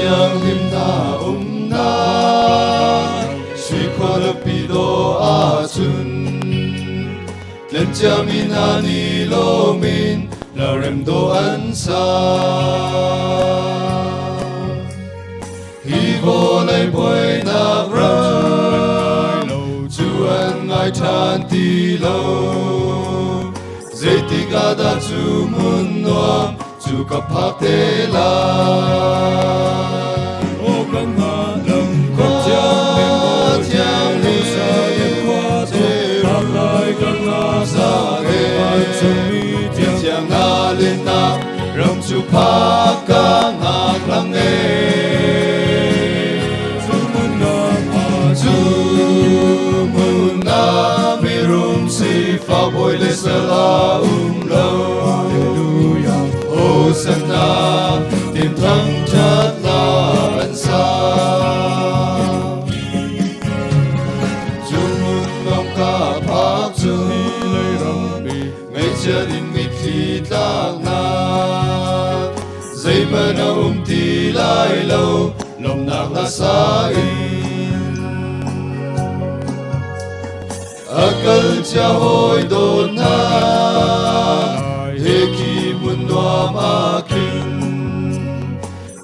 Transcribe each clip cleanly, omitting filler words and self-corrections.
Tiang lim na suy qua lập pido a chun lên cha min ani lo min la rem do an sa hi vô lấy bồi nạc ra chu an ngai than ti lo dây ti ga da chu mun noam chu ka phak te la o kan ha lam ko tiang ni sa ye kwa te ram lai kan na sa ge chu mi tiang na lên na ram chu phak ka ngak lang e chu mun na mi rum si fa boy le sa la lo Hosanna tim thăng chát la an sa chung mun ngom ka phak chu lei ram bi ngai cha din mi thi tak na zai ma na ti lai lo lom nak la sa in akal cha hoi don na he ki mun noam a king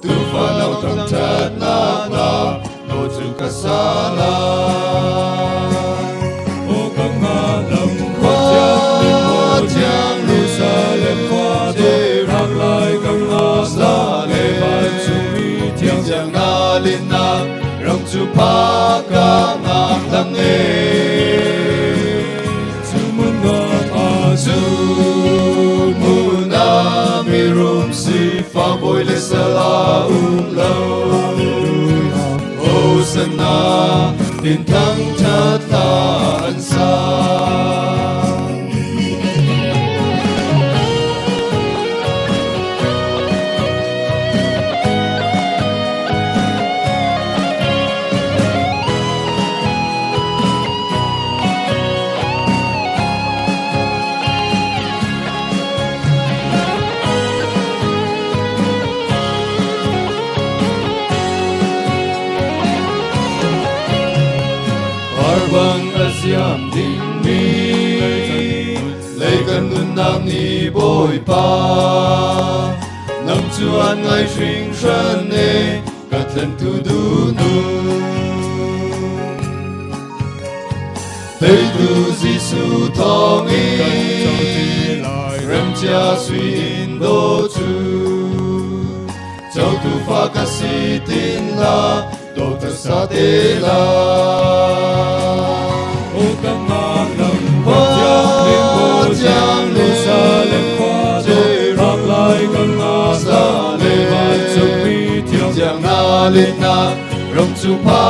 tu fa lau tam chat na la lo chu ka sa la o kang ha lam kwa tiang lu sa le kwa de rak lai kang na sa le ban chu mi tiang jang na lin na ram chu pa ka ngak lang e chu mun noam a chu mi rum si fa boy le sa la lo Hosanna tin thăng chát la an sa Bang asyam ding mi lấy cần nun nam ni bồi pa nam chuan ngai shing shan ne ka thân tu du nu thấy tu Giêsu thong i rem cha suy in do chu châu tu pha ca si tin la do ta sa te la o kam na lam tiang lu sa le kwa de rak lai kan na sa le ban chu mi tiang na le na ram chu pa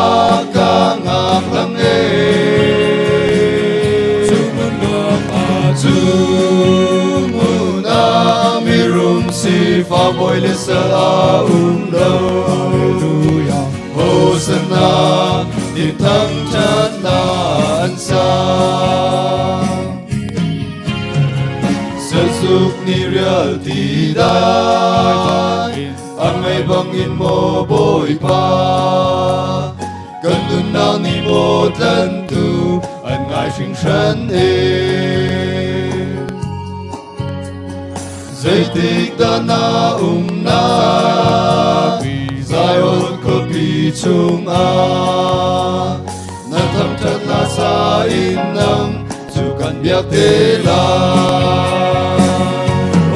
ka ngak lang e chu mun na mi rum si fa boy le sa lo Hosanna tin thăng chát la an sa sa suk ni real ti dai ang may bangin mo boy pa kan dun na ni mo tan tu an ngai shing shan e zai tik da na na Zion ko pi chung a na tham chat la sa in nang chu kan biak te la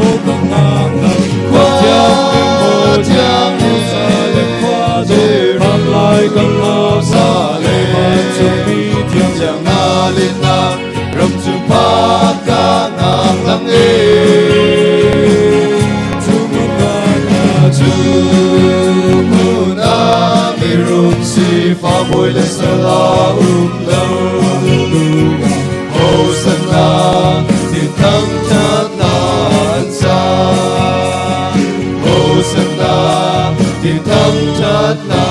o kang nang nang kwa tiang ni sa le kwa de ram lai kang na sa le ban chu mi tiang jang na lin na ram chu pa ka ngang lang e chu mun na chu rum si fa boy le sa la lo Hosanna tin thăng chát la an sa Hosanna tin thăng chát la